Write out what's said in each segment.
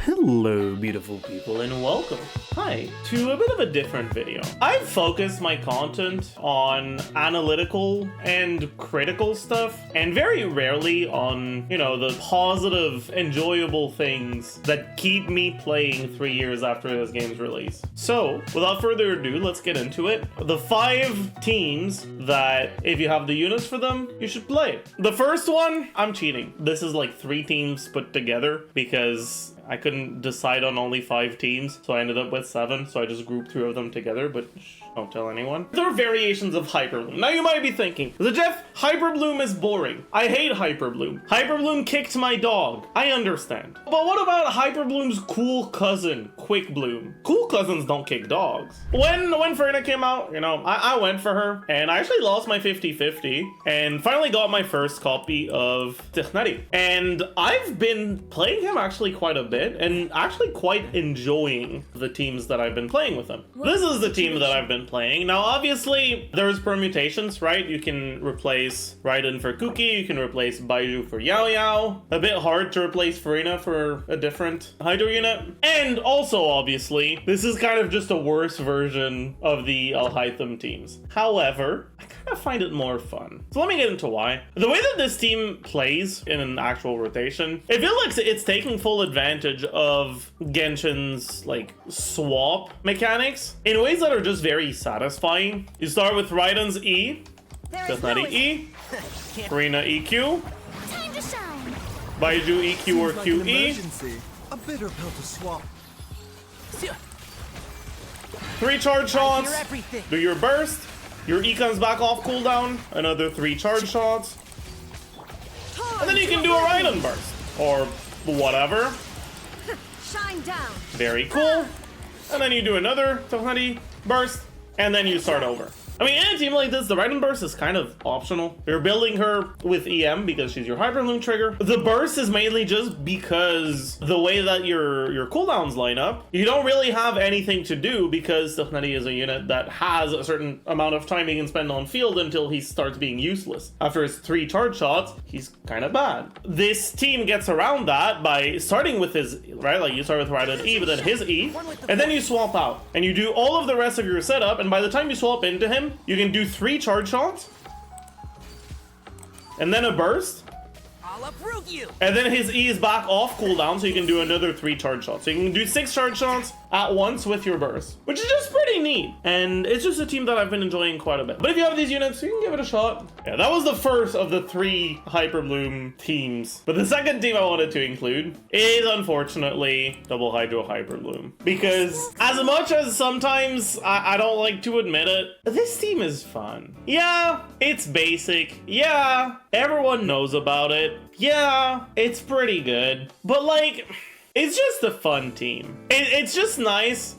Hello beautiful people and welcome, to a bit of a different video. I've focused my content on analytical and critical stuff and very rarely on, the positive, enjoyable things that keep me playing 3 years after this game's release. So, without further ado, let's get into it. The 5 teams that, if you have the units for them, you should play. The first one, I'm cheating. This is like 3 teams put together because I couldn't decide on only 5 teams, so I ended up with 7, so I just grouped 2 of them together, but don't tell anyone. There are variations of Hyperbloom. Now you might be thinking, Jeff, Hyperbloom is boring. I hate Hyperbloom. Hyperbloom kicked my dog. I understand. But what about Hyperbloom's cool cousin, Quick Bloom? Cool cousins don't kick dogs. When Ferna came out, I went for her, and I actually lost my 50-50, and finally got my first copy of Tichnari. And I've been playing him actually quite a bit, and actually quite enjoying the teams that I've been playing with him. This is the team that I've been playing. Now, obviously, there's permutations, right? You can replace Raiden for Kuki, you can replace Baiju for Yao Yao. A bit hard to replace Farina for a different Hydro unit. And also, obviously, this is kind of just a worse version of the Alhaitham teams. However, I kind of find it more fun. So let me get into why. The way that this team plays in an actual rotation, it feels like it's taking full advantage of Genshin's swap mechanics in ways that are just very satisfying. You start with Raiden's E, Tichnari E, Farina EQ, Baiju EQ or QE, a bitter pill to swallow. 3 charge shots, do your burst, your E comes back off cooldown, another 3 charge shots, and then you can do a Raiden burst, or whatever. Shine down. Very cool. And then you do another Tichnari burst, and then you start over. I mean, in a team like this, the Raiden burst is kind of optional. You're building her with EM because she's your Hyperloom trigger. The burst is mainly just because the way that your cooldowns line up, you don't really have anything to do because Tichnari is a unit that has a certain amount of time he can spend on field until he starts being useless. After his 3 charge shots, he's kind of bad. This team gets around that by starting with his, right? Like you start with Raiden E, but then his E, and then you swap out. And you do all of the rest of your setup, and by the time you swap into him, you can do 3 charge shots, and then a burst, I'll uproot you. and then his E is back off cooldown, so you can do another 3 charge shots. So you can do 6 charge shots at once with your burst, which is just pretty neat. And it's just a team that I've been enjoying quite a bit. But if you have these units, you can give it a shot. Yeah, that was the first of the 3 Hyperbloom teams. But the second team I wanted to include is, unfortunately, Double Hydro Hyperbloom. Because as much as sometimes I don't like to admit it, this team is fun. Yeah, it's basic. Yeah, everyone knows about it. Yeah, it's pretty good. But it's just a fun team. It's just nice,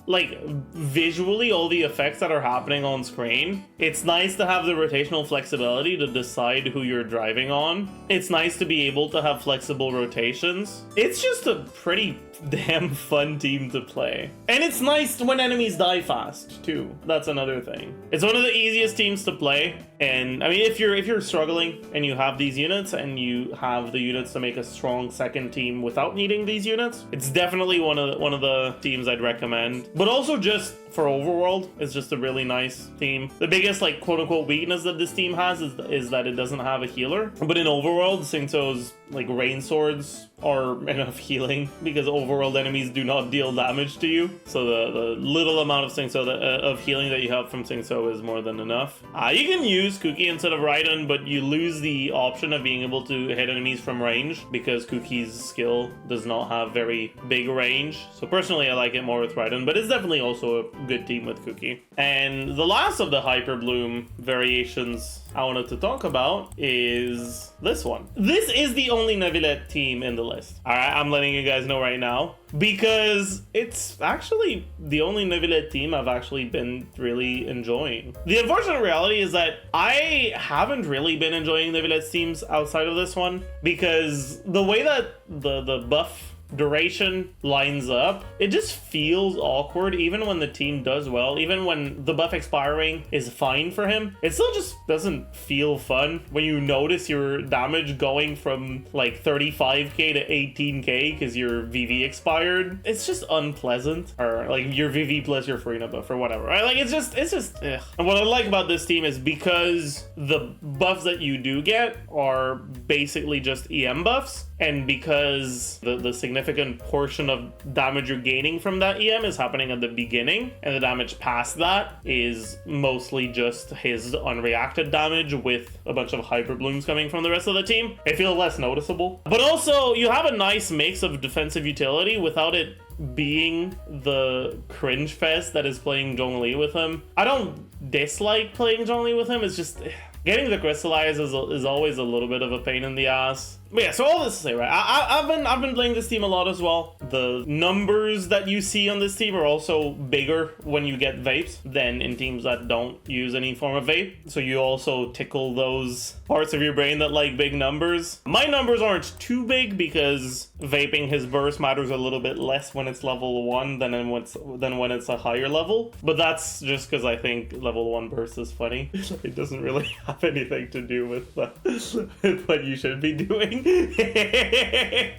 visually, all the effects that are happening on screen. It's nice to have the rotational flexibility to decide who you're driving on. It's nice to be able to have flexible rotations. It's just a pretty damn fun team to play. And it's nice when enemies die fast, too. That's another thing. It's one of the easiest teams to play. And, I mean, if you're struggling and you have these units and you have the units to make a strong second team without needing these units, it's definitely one of the teams I'd recommend. But also just for Overworld, it's just a really nice team. The biggest, quote-unquote weakness that this team has is that it doesn't have a healer. But in Overworld, Xingqiu's, rain swords are enough healing because Overworld enemies do not deal damage to you. So the little amount of Xingqiu of healing that you have from Xingqiu is more than enough. You can use Kuki instead of Raiden, but you lose the option of being able to hit enemies from range because Kuki's skill does not have very big range. So personally, I like it more with Raiden, but it's definitely also a good team with Kuki. And the last of the Hyperbloom variations I wanted to talk about is this one. This is the only Neuvillette team in the list. Alright, I'm letting you guys know right now, because it's actually the only Neuvillette team I've actually been really enjoying. The unfortunate reality is that I haven't really been enjoying Neuvillette's teams outside of this one, because the way that the buff duration lines up, it just feels awkward even when the team does well. Even when the buff expiring is fine for him, it still just doesn't feel fun when you notice your damage going from like 35k to 18k because your VV expired. It's just unpleasant. Or like your VV plus your Farina buff or whatever, right? Like it's just ugh. And what I like about this team is because the buffs that you do get are basically just EM buffs, and because the significant portion of damage you're gaining from that EM is happening at the beginning, and the damage past that is mostly just his unreacted damage with a bunch of hyper blooms coming from the rest of the team, it feels less noticeable. But also, you have a nice mix of defensive utility without it being the cringe fest that is playing Zhongli with him. I don't dislike playing Zhongli with him, it's just getting the crystallize is always a little bit of a pain in the ass. But yeah, so all this to say, right, I've been playing this team a lot as well. The numbers that you see on this team are also bigger when you get vapes than in teams that don't use any form of vape. So you also tickle those parts of your brain that like big numbers. My numbers aren't too big because vaping his burst matters a little bit less when it's level 1 than when it's a higher level. But that's just because I think level 1 burst is funny. It doesn't really have anything to do with what you should be doing.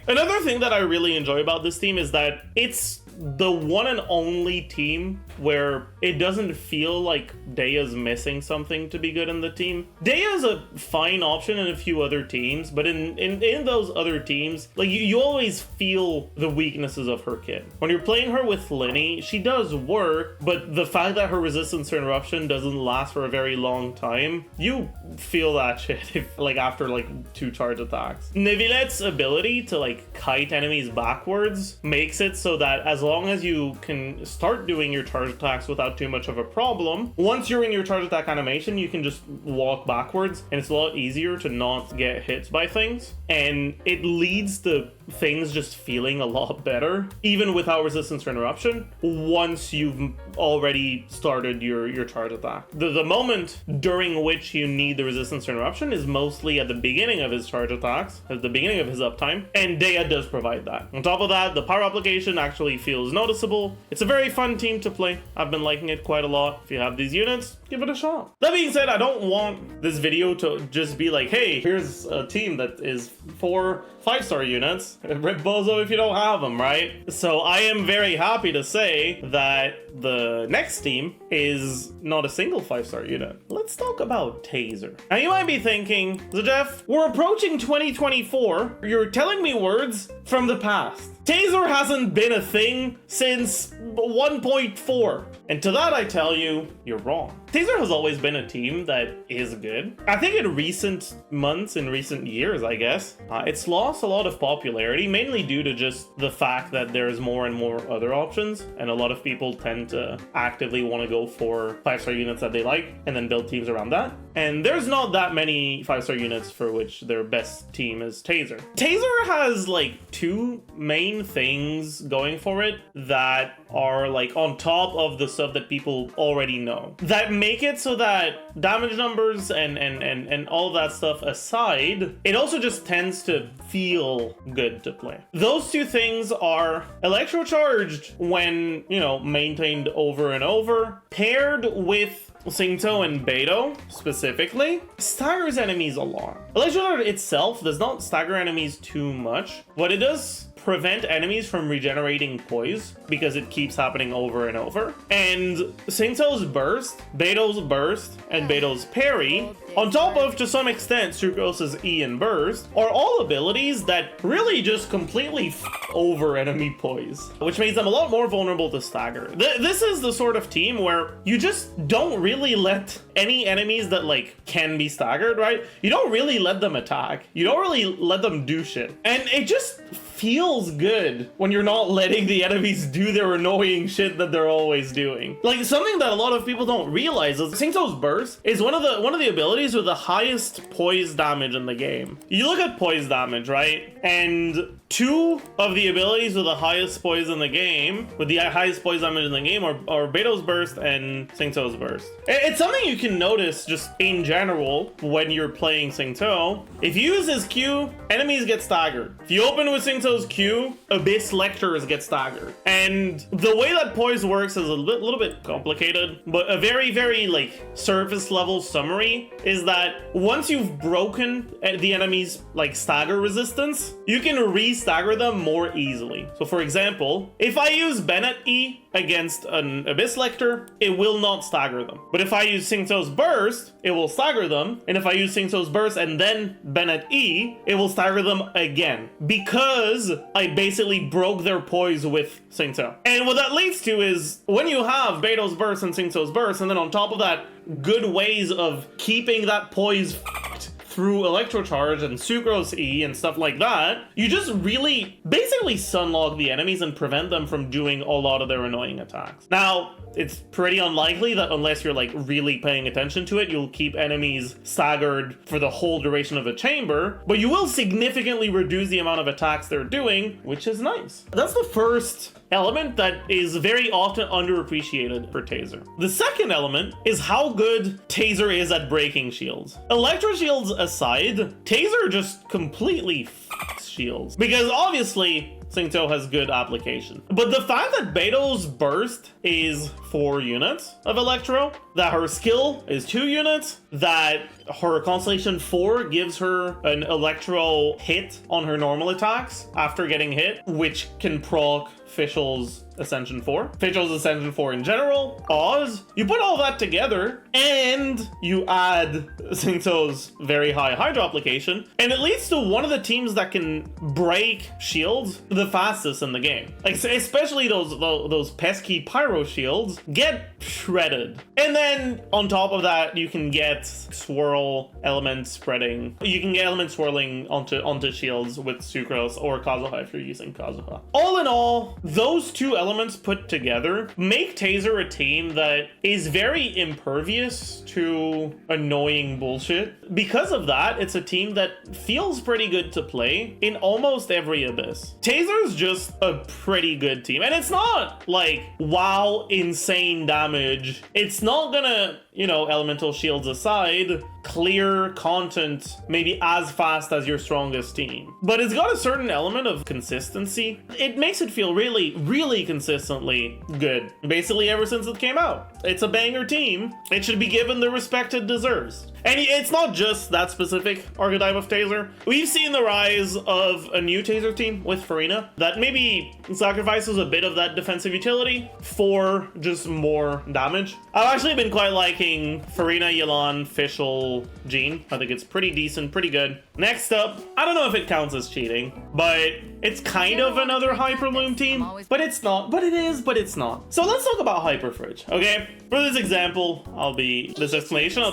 Another thing that I really enjoy about this team is that it's the one and only team where it doesn't feel like Deya's missing something to be good in the team. Deya's a fine option in a few other teams, but in those other teams, like you always feel the weaknesses of her kit. When you're playing her with Linny, she does work, but the fact that her resistance to interruption doesn't last for a very long time, you feel that shit after 2 charge attacks. Nevilette's ability to kite enemies backwards makes it so that as long as you can start doing your charge attacks without too much of a problem, once you're in your charge attack animation, you can just walk backwards, and it's a lot easier to not get hit by things. And it leads to things just feeling a lot better, even without resistance to interruption, once you've already started your charge attack. The moment during which you need the resistance to interruption is mostly at the beginning of his charge attacks, at the beginning of his uptime, and Deya does provide that. On top of that, the power application actually feels noticeable. It's a very fun team to play. I've been liking it quite a lot. If you have these units, give it a shot. That being said, I don't want this video to just be like, hey, here's a team that is 4 5-star units. Rip Bozo if you don't have them, right? So I am very happy to say that the next team is not a single 5-star unit. Let's talk about Taser. Now you might be thinking, so Jeff, we're approaching 2024. You're telling me words from the past. Taser hasn't been a thing since 1.4. And to that I tell you, you're wrong. Taser has always been a team that is good. I think in recent months, in recent years, I guess, it's lost a lot of popularity, mainly due to just the fact that there's more and more other options, and a lot of people tend to actively want to go for 5-star units that they like, and then build teams around that. And there's not that many 5-star units for which their best team is Taser. Taser has 2 main things going for it that are on top of the stuff that people already know, that make it so that damage numbers and all of that stuff aside, it also just tends to feel good to play. Those 2 things are electrocharged when, maintained over and over, paired with Singto and Beidou specifically, staggers enemies a lot. Electrocharge itself does not stagger enemies too much. What it does prevent enemies from regenerating poise because it keeps happening over and over. And Singto's burst, Beidou's burst, and Beidou's parry, on top of, to some extent, Sucrose's E and burst, are all abilities that really just completely over enemy poise, which makes them a lot more vulnerable to stagger. This is the sort of team where you just don't really let any enemies that can be staggered, right? You don't really let them attack. You don't really let them do shit. And it just feels good when you're not letting the enemies do their annoying shit that they're always doing. Something that a lot of people don't realize is Singto's burst is one of the abilities with the highest poise damage in the game. You look at poise damage, right? And two of the abilities with the highest poise in the game, with the highest poise damage in the game, are Beto's Burst and Xingqiu's Burst. It's something you can notice just in general when you're playing Xingqiu. If you use his Q, enemies get staggered. If you open with Xingqiu's Q, Abyss Lectors get staggered. And the way that poise works is a little bit complicated, but a very, very like surface level summary is that once you've broken the enemy's like stagger resistance, you can re-stagger them more easily. So for example, if I use Bennett E against an Abyss Lector, it will not stagger them. But if I use Xingqiu's Burst, it will stagger them. And if I use Xingqiu's Burst and then Bennett E, it will stagger them again. Because I basically broke their poise with Xingqiu. And what that leads to is when you have Beto's Burst and Xingqiu's Burst, and then on top of that, good ways of keeping that poise f***ed through Electrocharge and Sucrose E and stuff like that, you just really basically sunlock the enemies and prevent them from doing a lot of their annoying attacks. Now, it's pretty unlikely that unless you're like really paying attention to it, you'll keep enemies staggered for the whole duration of a chamber, but you will significantly reduce the amount of attacks they're doing, which is nice. That's the first element that is very often underappreciated for Taser. The second element is how good Taser is at breaking shields. Electro shields aside, Taser just completely f***s shields. Because obviously, Xingqiu has good application. But the fact that Beto's Burst is 4 units of Electro, that her skill is 2 units, that her Constellation 4 gives her an Electro hit on her normal attacks after getting hit, which can proc Fischl's Ascension 4, Fischl's Ascension 4 in general, Oz. You put all that together and you add Xingqiu's very high Hydro application, and it leads to one of the teams that can break shields the fastest in the game. Like especially those pesky Pyro shields get shredded. And then on top of that, you can get swirl element spreading. You can get element swirling onto shields with Sucrose or Kazuha if you're using Kazuha. All in all, those two elements put together make Taser a team that is very impervious to annoying bullshit. Because of that, it's a team that feels pretty good to play in almost every Abyss. Taser's just a pretty good team, and it's not like wow insane damage. It's not gonna, you know, elemental shields aside, clear content maybe as fast as your strongest team, but it's got a certain element of consistency. It makes it feel really, really consistently good. Basically ever since it came out, it's a banger team. It should be given the respect it deserves. And it's not just that specific archetype of Taser. We've seen the rise of a new Taser team with Farina that maybe sacrifices a bit of that defensive utility for just more damage. I've actually been quite liking Farina, Yelan, Fischl, Jean. I think it's pretty decent, pretty good. Next up, I don't know if it counts as cheating, but it's kind of another Hyperloom team, but it's not. But it is, but it's not. So let's talk about Hyperfridge, okay? For this example, I'll be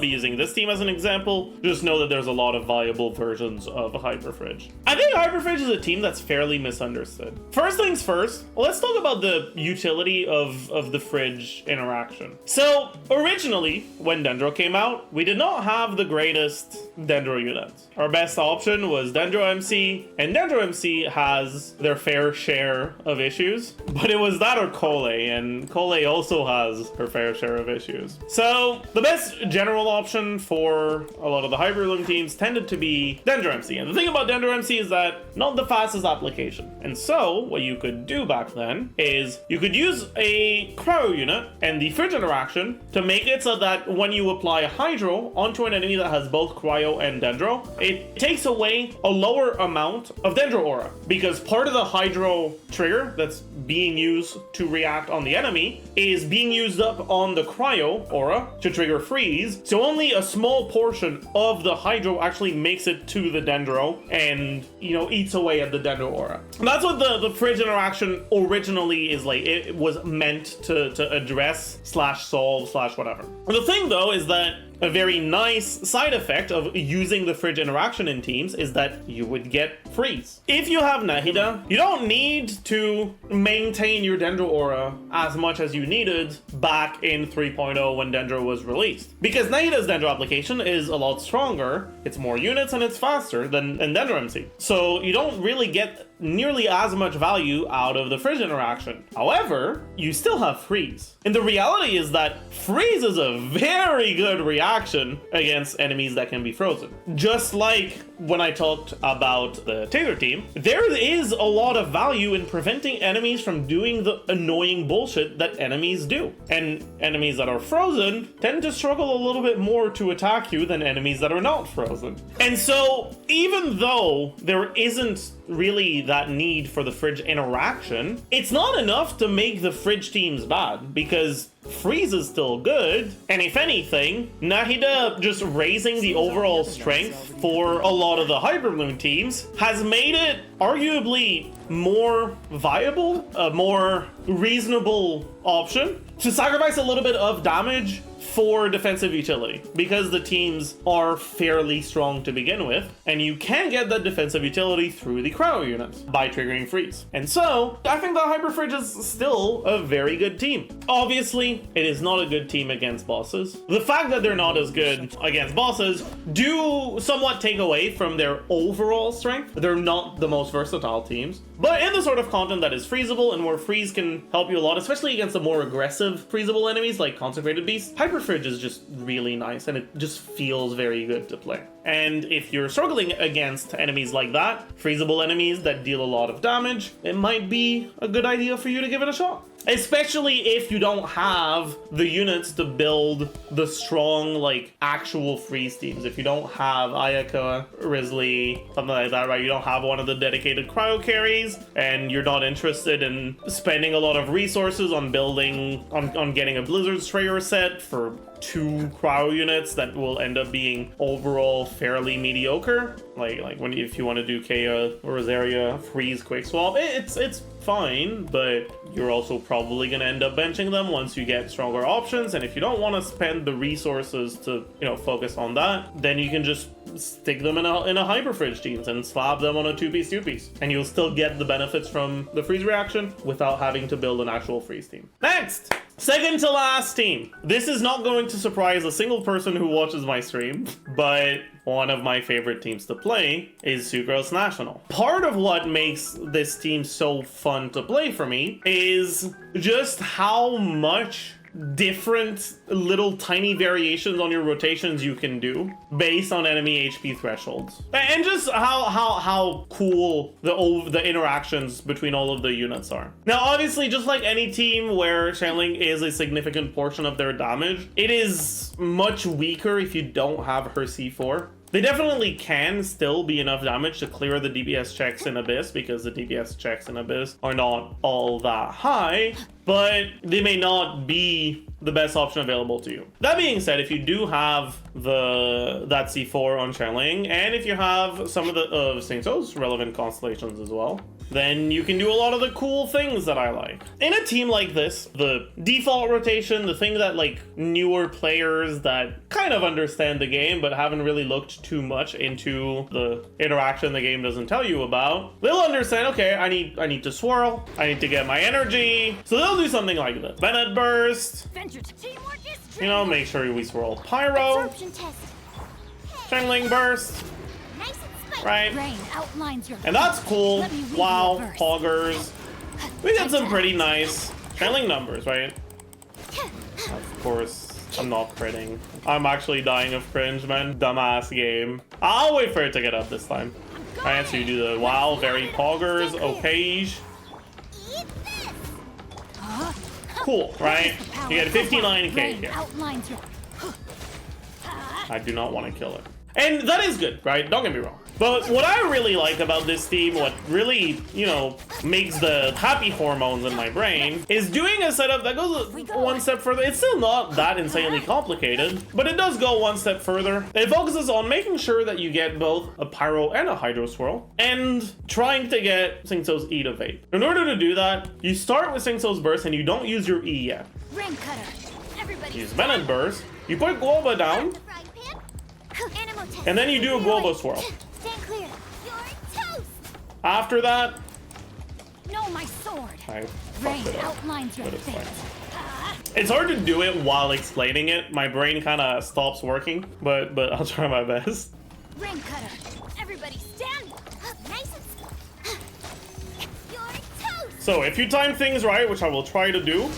using this team as an example. Just know that there's a lot of viable versions of Hyperfridge. I think Hyperfridge is a team that's fairly misunderstood. First things first, let's talk about the utility of the Fridge interaction. So originally, when Dendro came out, we did not have the greatest Dendro units. Our best option was Dendro MC, and Dendro MC has their fair share of issues, but it was that or Kole, and Kole also has her fair share of issues. So the best general option for a lot of the Hyperloom teams tended to be Dendro MC, and the thing about Dendro MC is that not the fastest application. And so what you could do back then is you could use a cryo unit and the Fridge interaction to make it so that when you apply Hydro onto an enemy that has both cryo and Dendro, it takes away a lower amount of Dendro aura, because part of the Hydro trigger that's being used to react on the enemy is being used up on the cryo aura to trigger freeze. So only a small portion of the Hydro actually makes it to the Dendro and, you know, eats away at the Dendro aura. And that's what the Fridge interaction originally is like. It was meant to address slash solve slash whatever. The thing though is that a very nice side effect of using the Fridge interaction in teams is that you would get freeze. If you have Nahida, you don't need to maintain your Dendro aura as much as you needed back in 3.0 when Dendro was released. Because Nahida's Dendro application is a lot stronger, it's more units, and it's faster than Dendro MC. So you don't really get nearly as much value out of the Fridge interaction. However, you still have Freeze. And the reality is that Freeze is a very good reaction against enemies that can be frozen. Just like when I talked about the Taser team, there is a lot of value in preventing enemies from doing the annoying bullshit that enemies do. And enemies that are frozen tend to struggle a little bit more to attack you than enemies that are not frozen. And so, even though there isn't really that need for the Fridge interaction, it's not enough to make the Fridge teams bad, because Freeze is still good, and if anything, Nahida just raising the overall strength for a lot of the Hyper Moon teams has made it arguably more viable, a more reasonable option to sacrifice a little bit of damage for defensive utility, because the teams are fairly strong to begin with, and you can get that defensive utility through the cryo units by triggering Freeze. And so, I think the Hyper Fridge is still a very good team. Obviously, it is not a good team against bosses. The fact that they're not as good against bosses do somewhat take away from their overall strength. They're not the most versatile teams. But in the sort of content that is freezable and where Freeze can help you a lot, especially against the more aggressive freezable enemies like Consecrated Beasts, Hyper Fridge is just really nice, and it just feels very good to play. And if you're struggling against enemies like that, freezable enemies that deal a lot of damage, it might be a good idea for you to give it a shot. Especially if you don't have the units to build the strong, like, actual freeze teams. If you don't have Ayaka, Risley, something like that, right? You don't have one of the dedicated cryo carries, and you're not interested in spending a lot of resources on building, on getting a Blizzard Strayer set for 2 cryo units that will end up being overall fairly mediocre. Like when if you want to do Kea or Rosaria freeze quick swap, it's fine, but you're also probably going to end up benching them once you get stronger options. And if you don't want to spend the resources to, you know, focus on that, then you can just stick them in a Hyper Fridge teams and slap them on a 2-piece, and you'll still get the benefits from the freeze reaction without having to build an actual freeze team. Next, second to last team. This is not going to surprise a single person who watches my stream, but one of my favorite teams to play is Sucrose National. Part of what makes this team so fun to play for me is just how much different little tiny variations on your rotations you can do based on enemy HP thresholds, and just how cool the interactions between all of the units are. Now, obviously, just like any team where channeling is a significant portion of their damage, it is much weaker if you don't have her C4. They definitely can still be enough damage to clear the DPS checks in Abyss, because the DPS checks in Abyss are not all that high, but they may not be the best option available to you. That being said, if you do have that C4 on channeling, and if you have some of the Saints' relevant constellations as well, then you can do a lot of the cool things that I like. In a team like this, the default rotation, the thing that like newer players that kind of understand the game but haven't really looked too much into the interaction the game doesn't tell you about, they'll understand, okay, I need to swirl, I need to get my energy, so they'll do something like this. Bennett Burst, you know, make sure we swirl Pyro, Channeling Burst, right? And that's cool. Wow, poggers. We did some pretty nice channeling numbers, right? Of course, I'm not critting. I'm actually dying of cringe, man. Dumbass game. I'll wait for it to get up this time. Alright, so you do the wow, very poggers, okay. Cool, right? You get 59k here. I do not want to kill it. And that is good, right? Don't get me wrong. But what I really like about this team, what really, you know, makes the happy hormones in my brain, is doing a setup that goes one step further. It's still not that insanely complicated, but it does go one step further. It focuses on making sure that you get both a Pyro and a Hydro Swirl, and trying to get Singso's E to Vape. In order to do that, you start with Singso's Burst and you don't use your E yet. Use Venom Burst, you put Globa down, and then you do a Globo Swirl. After that, no, my sword. I Rain fucked it up, outlines your but it's fine. face. It's hard to do it while explaining it. My brain kind of stops working, but I'll try my best. Ring cutter. Everybody stand. Nice and So if you time things right, which I will try to do,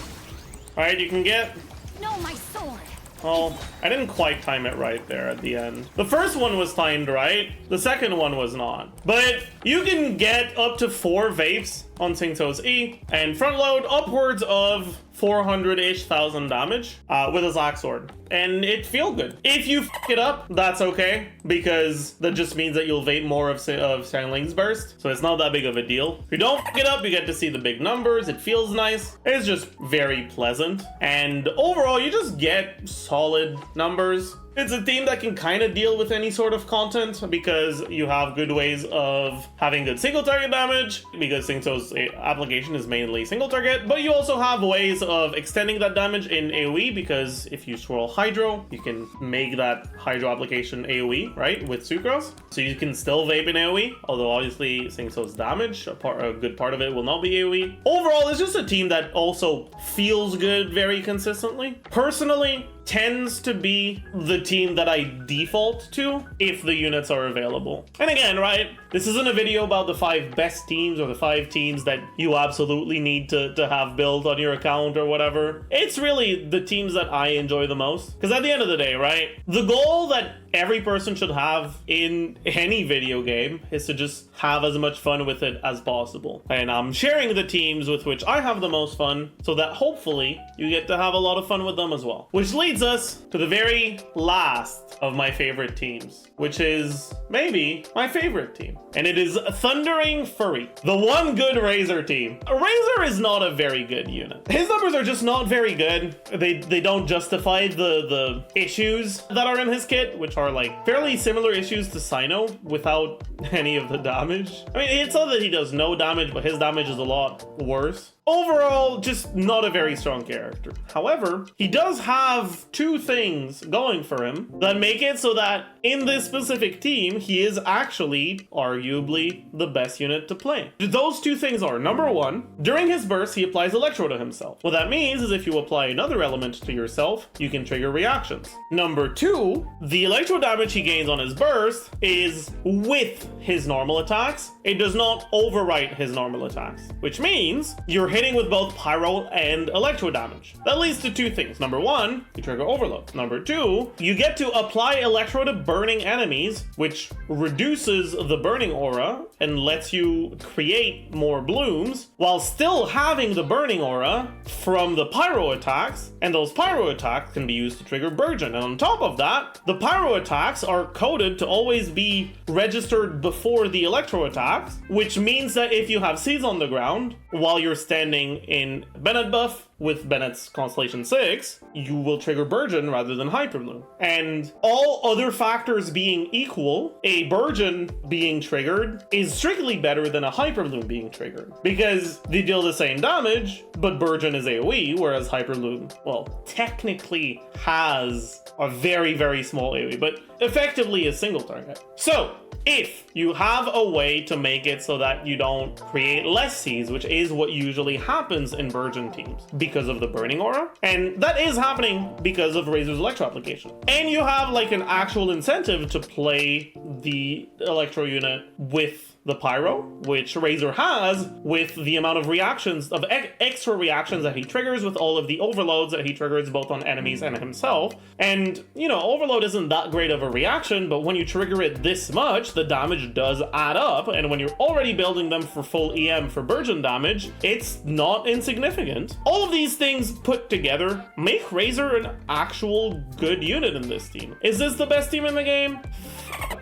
right, you can get... No, my sword. Well, I didn't quite time it right there at the end. The first one was timed right, the second one was not. But you can get up to 4 vapes on Xingqiu's E and front load upwards of 400-ish thousand damage with a Zac sword. And it feel good. If you f it up, that's okay, because that just means that you'll vape more of Xiangling's burst, so it's not that big of a deal. If you don't f it up, you get to see the big numbers, it feels nice. It's just very pleasant. And overall, you just get solid numbers. It's a team that can kind of deal with any sort of content because you have good ways of having good single target damage, because Xingqiu's application is mainly single target, but you also have ways of extending that damage in AoE, because if you swirl Hydro, you can make that Hydro application AoE, right, with Sucrose. So you can still vape in AoE, although obviously Xingqiu's damage, a good part of it will not be AoE. Overall, it's just a team that also feels good very consistently. Personally, tends to be the team that I default to if the units are available. And again, right, this isn't a video about the 5 best teams or the 5 teams that you absolutely need to have built on your account or whatever. It's really the teams that I enjoy the most. Because at the end of the day, right, the goal that every person should have in any video game is to just have as much fun with it as possible. And I'm sharing the teams with which I have the most fun so that hopefully you get to have a lot of fun with them as well. Which leads us to the very last of my favorite teams, which is maybe my favorite team. And it is Thundering Fury, the one good Razor team. Razor is not a very good unit. His numbers are just not very good. They don't justify the issues that are in his kit, which are like fairly similar issues to Sino without any of the damage. I mean, it's not that he does no damage, but his damage is a lot worse. Overall, just not a very strong character. However, he does have 2 things going for him that make it so that in this specific team, he is actually arguably the best unit to play. Those 2 things are, number 1, during his burst, he applies Electro to himself. What that means is if you apply another element to yourself, you can trigger reactions. Number 2, the Electro damage he gains on his burst is with his normal attacks. It does not overwrite his normal attacks, which means you're hitting with both Pyro and Electro damage. That leads to 2 things. Number 1, you trigger Overload. Number 2, you get to apply Electro to burning enemies, which reduces the burning aura and lets you create more blooms while still having the burning aura from the Pyro attacks, and those Pyro attacks can be used to trigger Burgeon. And on top of that, the Pyro attacks are coded to always be registered before the Electro attacks, which means that if you have seeds on the ground while you're standing in Bennett buff with Bennett's Constellation 6, you will trigger Burgeon rather than Hyperbloom. And all other factors being equal, a Burgeon being triggered is strictly better than a Hyperbloom being triggered, because they deal the same damage, but Burgeon is AoE, whereas Hyperbloom, well, technically has a very, very small AoE, but effectively is single target. So, if you have a way to make it so that you don't create less seeds, which is what usually happens in Burgeon teams because of the burning aura, and that is happening because of Razor's Electro application, and you have like an actual incentive to play the Electro unit with the Pyro, which Razor has with the amount of reactions, of extra reactions that he triggers with all of the overloads that he triggers both on enemies and himself. And, you know, overload isn't that great of a reaction, but when you trigger it this much, the damage does add up. And when you're already building them for full EM for Burgeon damage, it's not insignificant. All of these things put together make Razor an actual good unit in this team. Is this the best team in the game?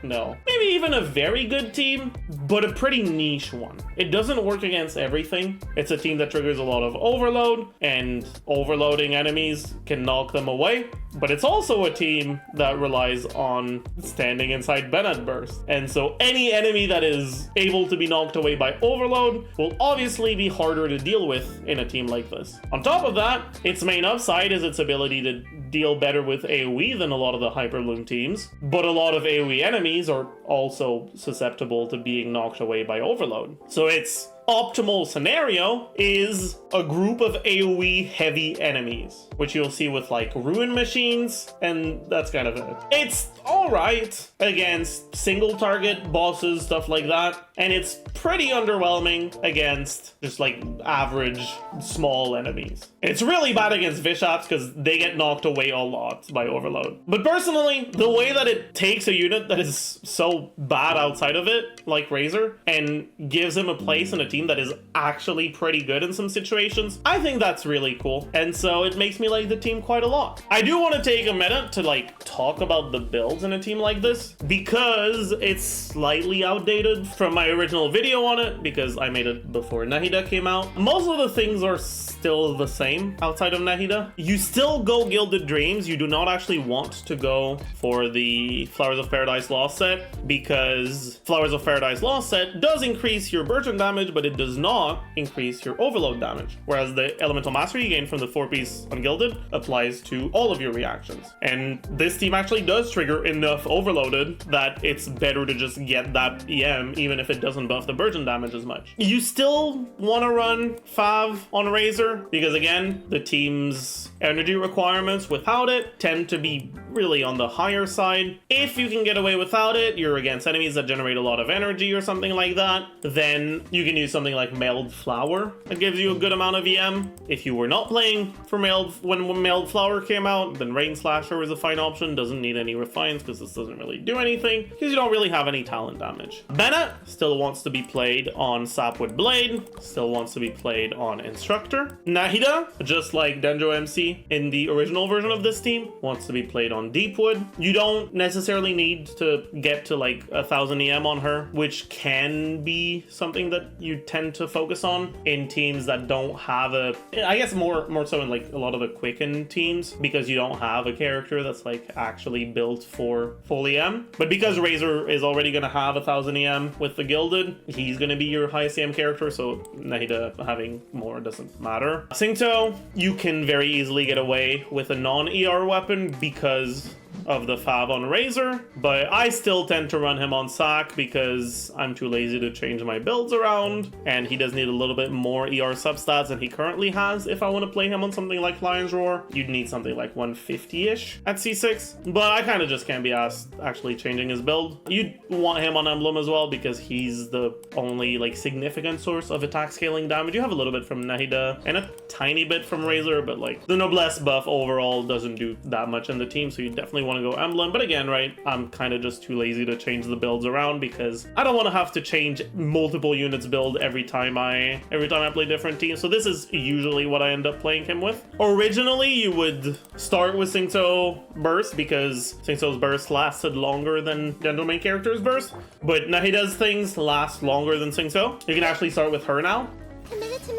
No. Maybe even a very good team, but a pretty niche one. It doesn't work against everything. It's a team that triggers a lot of overload, and overloading enemies can knock them away. But it's also a team that relies on standing inside Bennett burst. And so any enemy that is able to be knocked away by overload will obviously be harder to deal with in a team like this. On top of that, its main upside is its ability to deal better with AoE than a lot of the Hyperloom teams, but a lot of AoE enemies are also susceptible to being knocked away by overload. So its optimal scenario is a group of AoE heavy enemies, which you'll see with like ruin machines, and that's kind of it. It's alright against single target bosses, stuff like that. and it's pretty underwhelming against just like average small enemies. It's really bad against Bishops because they get knocked away a lot by overload. But personally, the way that it takes a unit that is so bad outside of it, like Razor, and gives him a place in a team that is actually pretty good in some situations, I think that's really cool. And so it makes me like the team quite a lot. I do want to take a minute to like talk about the builds in a team like this because it's slightly outdated from my original video on it because I made it before Nahida came out. Most of the things are still the same outside of Nahida. You still go Gilded Dreams. You do not actually want to go for the Flowers of Paradise Lost set because Flowers of Paradise Lost set does increase your burgeon damage, but it does not increase your overload damage. Whereas the Elemental Mastery you gain from the 4-piece Ungilded applies to all of your reactions. And this team actually does trigger enough overloaded that it's better to just get that EM even if it doesn't buff the burgeon damage as much. You still want to run Fav on Razor because again, the team's energy requirements without it tend to be really on the higher side. If you can get away without it, you're against enemies that generate a lot of energy or something like that, then you can use something like Mailed Flower that gives you a good amount of EM. If you were not playing for when Mailed Flower came out, then Rain Slasher is a fine option. Doesn't need any refines because this doesn't really do anything because you don't really have any talent damage. Bennett still wants to be played on Sapwood Blade, still wants to be played on Instructor. Nahida, just like Denjo MC in the original version of this team, wants to be played on Deepwood. You don't necessarily need to get to like 1000 EM on her, which can be something that you tend to focus on in teams that don't have I guess more so in like a lot of the Quicken teams because you don't have a character that's like actually built for full EM. But because Razor is already going to have 1000 EM with the Gilded, he's going to be your highest EM character, so Nahida having more doesn't matter. Singto, you can very easily get away with a non-ER weapon because of the Fav on Razor, but I still tend to run him on Sack because I'm too lazy to change my builds around, and he does need a little bit more ER substats than he currently has. If I want to play him on something like Lion's Roar, you'd need something like 150-ish at C6, but I kind of just can't be asked actually changing his build. You'd want him on Emblem as well because he's the only like significant source of attack scaling damage. You have a little bit from Nahida and a tiny bit from Razor, but like the Noblesse buff overall doesn't do that much in the team, so you definitely want to go Emblem. But again, right, I'm kind of just too lazy to change the builds around because I don't want to have to change multiple units build every time I play different teams. So this is usually what I end up playing him with. Originally, you would start with Singto Burst because Singto's Burst lasted longer than General Main Character's Burst, but Nahida's things last longer than Singto. You can actually start with her now.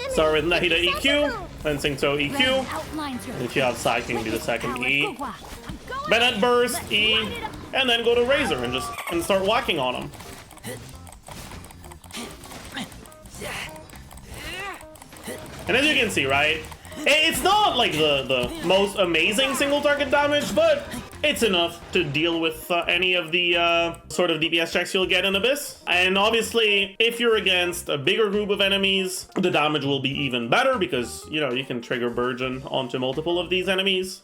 Start with Nahida EQ, then Singto EQ, and if you have Sack, you can do the second E. Bennett Burst, E, and then go to Razor and start whacking on him. And as you can see, right, it's not like the most amazing single target damage, but it's enough to deal with any of the sort of DPS checks you'll get in Abyss. And obviously, if you're against a bigger group of enemies, the damage will be even better because, you know, you can trigger Burgeon onto multiple of these enemies.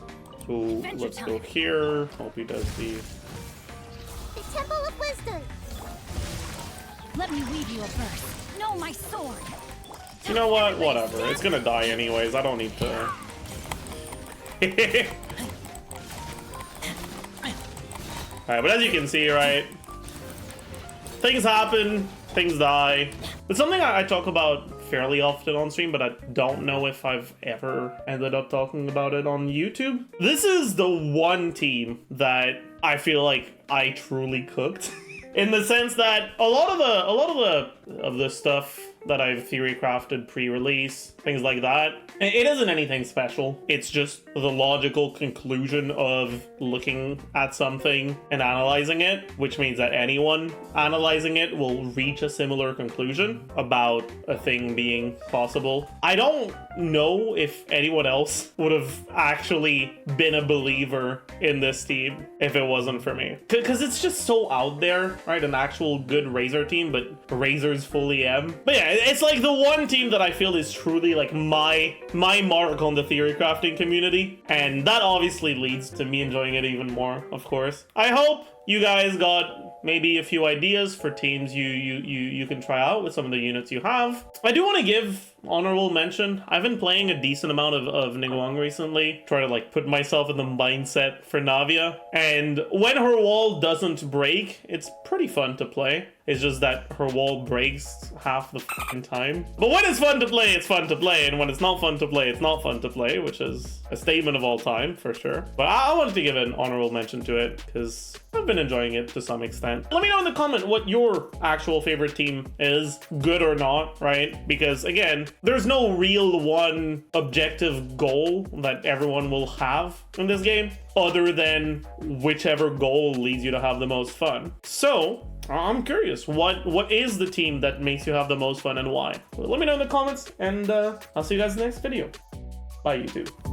So let's go here. Hope he does the Temple of Wisdom. Let me weave you a burst. No, my sword. You know what? Whatever. It's gonna die anyways. I don't need to. Alright, but as you can see, right? Things happen, things die. It's something I talk about fairly often on stream, but I don't know if I've ever ended up talking about it on YouTube. This is the one team that I feel like I truly cooked. In the sense that a lot of the stuff that I've theory crafted pre-release, things like that, it isn't anything special. It's just the logical conclusion of looking at something and analyzing it, which means that anyone analyzing it will reach a similar conclusion about a thing being possible. I don't know if anyone else would have actually been a believer in this team if it wasn't for me. Because it's just so out there, right? An actual good Razor team, but Razor's full EM. But yeah, it's like the one team that I feel is truly like my mark on the theory crafting community, and that obviously leads to me enjoying it even more, of course. I hope you guys got maybe a few ideas for teams you can try out with some of the units you have. I do want to give honorable mention. I've been playing a decent amount of Niguang recently, try to like put myself in the mindset for Navia, and when her wall doesn't break, it's pretty fun to play. It's just that her wall breaks half the fucking time. But when it's fun to play, it's fun to play, and when it's not fun to play, it's not fun to play, which is a statement of all time for sure. But I wanted to give an honorable mention to it because I've been enjoying it to some extent. Let me know in the comment what your actual favorite team is, good or not, right? Because again, there's no real one objective goal that everyone will have in this game other than whichever goal leads you to have the most fun. So I'm curious, what is the team that makes you have the most fun and why? Well, let me know in the comments, and I'll see you guys in the next video. Bye, YouTube.